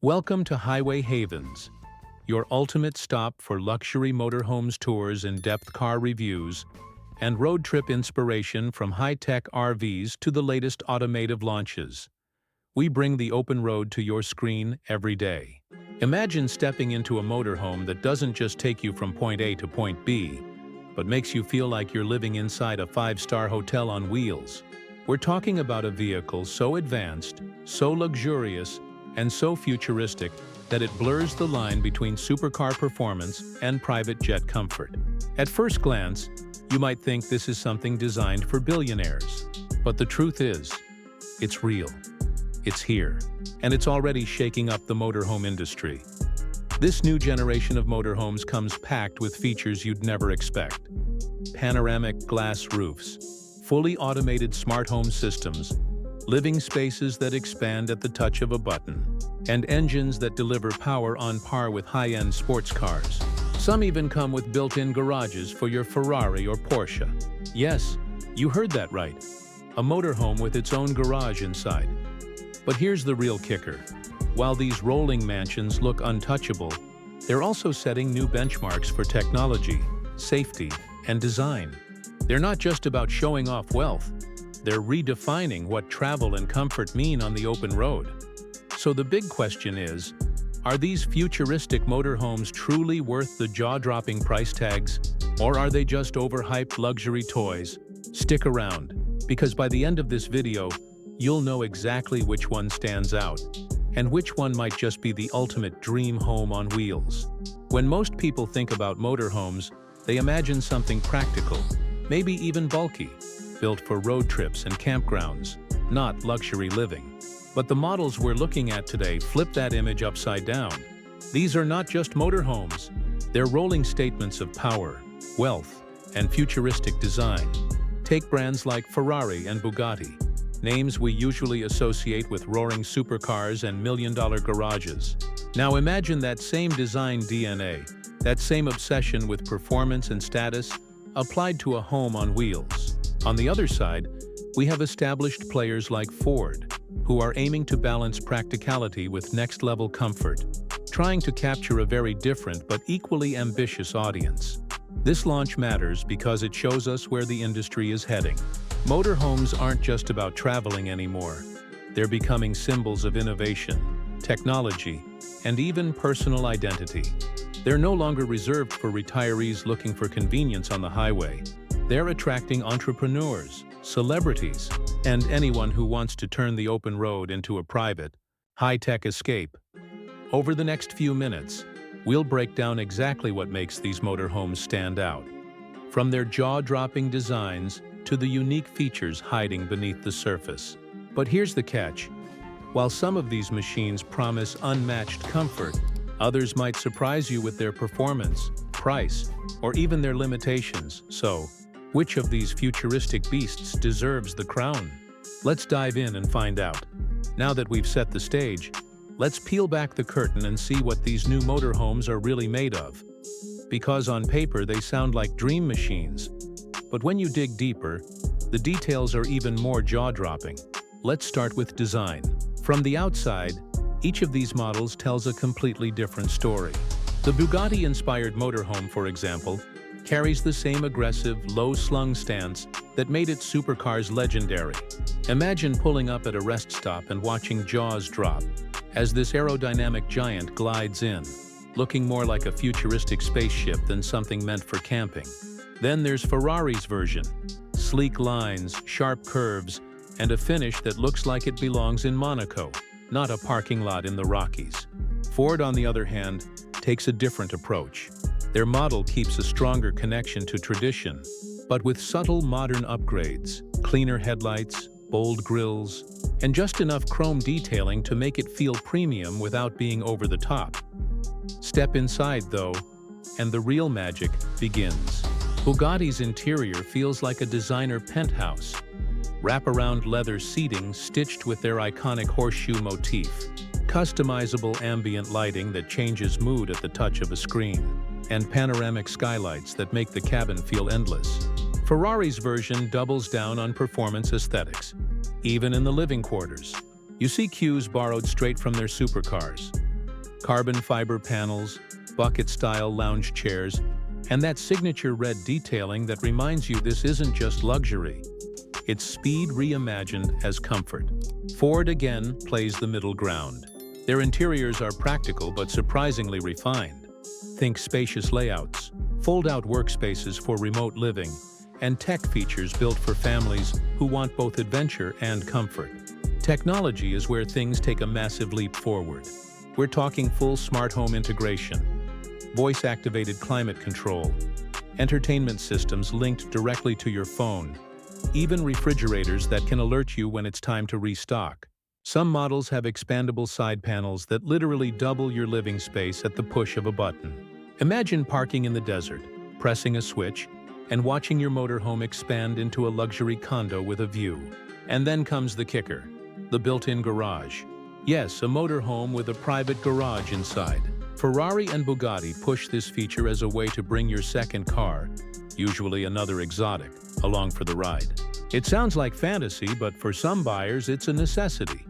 Welcome to Highway Havens, your ultimate stop for luxury motorhomes tours, in-depth car reviews, and road trip inspiration. From high-tech RVs to the latest automotive launches, we bring the open road to your screen every day. Imagine stepping into a motorhome that doesn't just take you from point A to point B, but makes you feel like you're living inside a five-star hotel on wheels. We're talking about a vehicle so advanced, so luxurious, and so futuristic that it blurs the line between supercar performance and private jet comfort. At first glance, you might think this is something designed for billionaires. But the truth is, it's real. It's here, and it's already shaking up the motorhome industry. This new generation of motorhomes comes packed with features you'd never expect. Panoramic glass roofs, fully automated smart home systems, living spaces that expand at the touch of a button, and engines that deliver power on par with high-end sports cars. Some even come with built-in garages for your Ferrari or Porsche. Yes, you heard that right. A motorhome with its own garage inside. But here's the real kicker. While these rolling mansions look untouchable, they're also setting new benchmarks for technology, safety, and design. They're not just about showing off wealth. They're redefining what travel and comfort mean on the open road. So the big question is, are these futuristic motorhomes truly worth the jaw-dropping price tags, or are they just overhyped luxury toys? Stick around, because by the end of this video, you'll know exactly which one stands out, and which one might just be the ultimate dream home on wheels. When most people think about motorhomes, they imagine something practical, maybe even bulky, built for road trips and campgrounds, not luxury living. But the models we're looking at today flip that image upside down. These are not just motorhomes. They're rolling statements of power, wealth, and futuristic design. Take brands like Ferrari and Bugatti, names we usually associate with roaring supercars and million-dollar garages. Now imagine that same design DNA, that same obsession with performance and status, applied to a home on wheels. On the other side, we have established players like Ford, who are aiming to balance practicality with next-level comfort, trying to capture a very different but equally ambitious audience. This launch matters because it shows us where the industry is heading. Motorhomes aren't just about traveling anymore. They're becoming symbols of innovation, technology, and even personal identity. They're no longer reserved for retirees looking for convenience on the highway. They're attracting entrepreneurs, celebrities, and anyone who wants to turn the open road into a private, high-tech escape. Over the next few minutes, we'll break down exactly what makes these motorhomes stand out, from their jaw-dropping designs to the unique features hiding beneath the surface. But here's the catch. While some of these machines promise unmatched comfort, others might surprise you with their performance, price, or even their limitations. So, which of these futuristic beasts deserves the crown? Let's dive in and find out. Now that we've set the stage, let's peel back the curtain and see what these new motorhomes are really made of. Because on paper they sound like dream machines, but when you dig deeper, the details are even more jaw-dropping. Let's start with design. From the outside, each of these models tells a completely different story. The Bugatti-inspired motorhome, for example, carries the same aggressive, low-slung stance that made its supercars legendary. Imagine pulling up at a rest stop and watching jaws drop as this aerodynamic giant glides in, looking more like a futuristic spaceship than something meant for camping. Then there's Ferrari's version. Sleek lines, sharp curves, and a finish that looks like it belongs in Monaco, not a parking lot in the Rockies. Ford, on the other hand, takes a different approach. Their model keeps a stronger connection to tradition, but with subtle modern upgrades, cleaner headlights, bold grills, and just enough chrome detailing to make it feel premium without being over the top. Step inside, though, and the real magic begins. Bugatti's interior feels like a designer penthouse. Wraparound leather seating stitched with their iconic horseshoe motif. Customizable ambient lighting that changes mood at the touch of a screen. And panoramic skylights that make the cabin feel endless. Ferrari's version doubles down on performance aesthetics, even in the living quarters. You see cues borrowed straight from their supercars. Carbon fiber panels, bucket-style lounge chairs, and that signature red detailing that reminds you this isn't just luxury. It's speed reimagined as comfort. Ford again plays the middle ground. Their interiors are practical but surprisingly refined. Think spacious layouts, fold-out workspaces for remote living, and tech features built for families who want both adventure and comfort. Technology is where things take a massive leap forward. We're talking full smart home integration, voice-activated climate control, entertainment systems linked directly to your phone, even refrigerators that can alert you when it's time to restock. Some models have expandable side panels that literally double your living space at the push of a button. Imagine parking in the desert, pressing a switch, and watching your motorhome expand into a luxury condo with a view. And then comes the kicker, the built-in garage. Yes, a motorhome with a private garage inside. Ferrari and Bugatti push this feature as a way to bring your second car, usually another exotic, along for the ride. It sounds like fantasy, but for some buyers it's a necessity.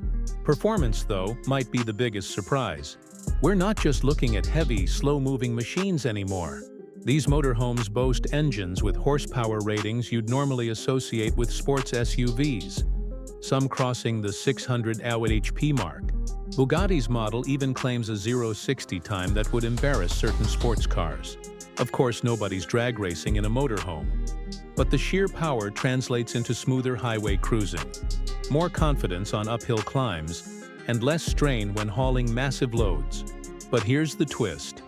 Performance, though, might be the biggest surprise. We're not just looking at heavy, slow-moving machines anymore. These motorhomes boast engines with horsepower ratings you'd normally associate with sports SUVs, some crossing the 600 HP mark. Bugatti's model even claims a 0-60 time that would embarrass certain sports cars. Of course, nobody's drag racing in a motorhome, but the sheer power translates into smoother highway cruising, more confidence on uphill climbs, and less strain when hauling massive loads. But here's the twist.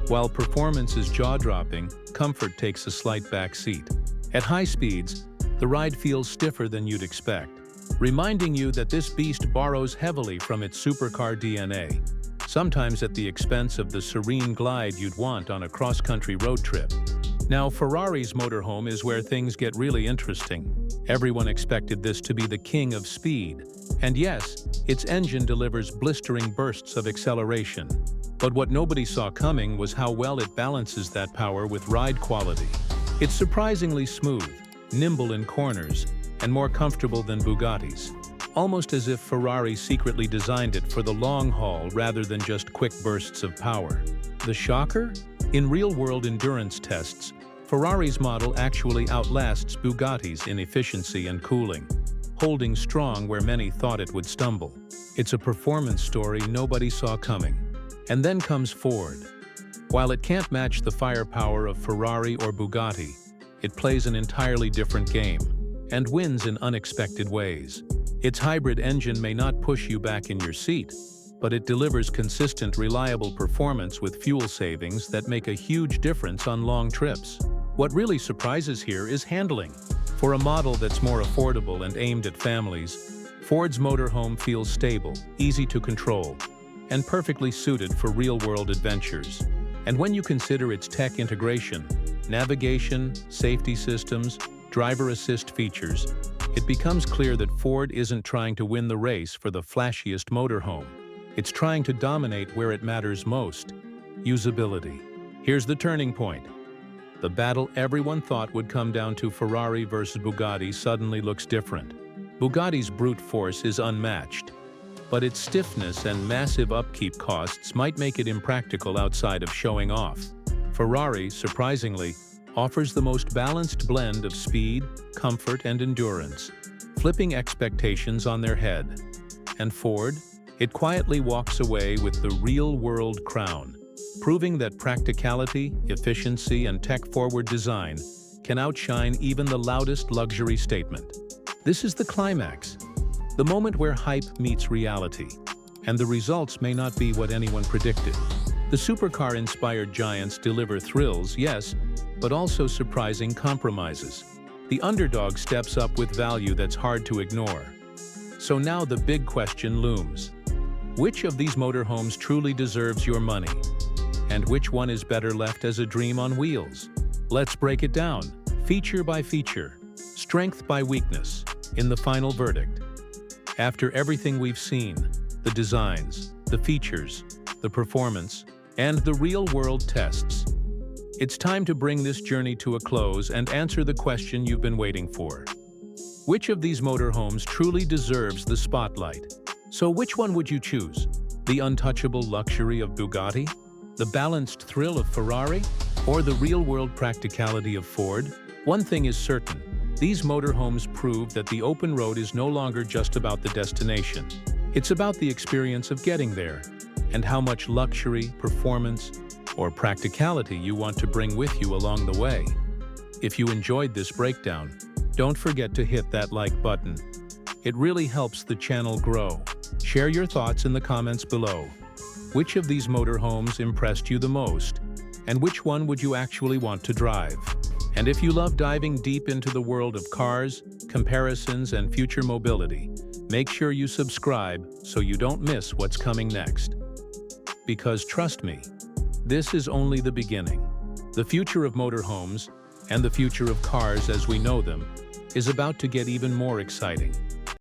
While performance is jaw-dropping, comfort takes a slight backseat. At high speeds, the ride feels stiffer than you'd expect, reminding you that this beast borrows heavily from its supercar DNA, sometimes at the expense of the serene glide you'd want on a cross-country road trip. Now, Ferrari's motorhome is where things get really interesting. Everyone expected this to be the king of speed. And yes, its engine delivers blistering bursts of acceleration. But what nobody saw coming was how well it balances that power with ride quality. It's surprisingly smooth, nimble in corners, and more comfortable than Bugatti's. Almost as if Ferrari secretly designed it for the long haul rather than just quick bursts of power. The shocker? In real-world endurance tests, Ferrari's model actually outlasts Bugatti's in efficiency and cooling, holding strong where many thought it would stumble. It's a performance story nobody saw coming. And then comes Ford. While it can't match the firepower of Ferrari or Bugatti, it plays an entirely different game and wins in unexpected ways. Its hybrid engine may not push you back in your seat, but it delivers consistent, reliable performance with fuel savings that make a huge difference on long trips. What really surprises here is handling. For a model that's more affordable and aimed at families, Ford's motorhome feels stable, easy to control, and perfectly suited for real-world adventures. And when you consider its tech integration, navigation, safety systems, driver assist features, it becomes clear that Ford isn't trying to win the race for the flashiest motorhome. It's trying to dominate where it matters most: usability. Here's the turning point. The battle everyone thought would come down to Ferrari versus Bugatti suddenly looks different. Bugatti's brute force is unmatched, but its stiffness and massive upkeep costs might make it impractical outside of showing off. Ferrari, surprisingly, offers the most balanced blend of speed, comfort, and endurance, flipping expectations on their head. And Ford? It quietly walks away with the real-world crown, proving that practicality, efficiency, and tech-forward design can outshine even the loudest luxury statement. This is the climax, the moment where hype meets reality, and the results may not be what anyone predicted. The supercar-inspired giants deliver thrills, yes, but also surprising compromises. The underdog steps up with value that's hard to ignore. So now the big question looms. Which of these motorhomes truly deserves your money? And which one is better left as a dream on wheels? Let's break it down, feature by feature, strength by weakness, in the final verdict. After everything we've seen, the designs, the features, the performance, and the real-world tests, it's time to bring this journey to a close and answer the question you've been waiting for. Which of these motorhomes truly deserves the spotlight? So which one would you choose? The untouchable luxury of Bugatti? The balanced thrill of Ferrari? Or the real-world practicality of Ford? One thing is certain. These motorhomes prove that the open road is no longer just about the destination. It's about the experience of getting there, and how much luxury, performance, or practicality you want to bring with you along the way. If you enjoyed this breakdown, don't forget to hit that like button. It really helps the channel grow. Share your thoughts in the comments below. Which of these motorhomes impressed you the most? And which one would you actually want to drive? And if you love diving deep into the world of cars, comparisons, and future mobility, make sure you subscribe so you don't miss what's coming next. Because trust me, this is only the beginning. The future of motorhomes, and the future of cars as we know them, is about to get even more exciting.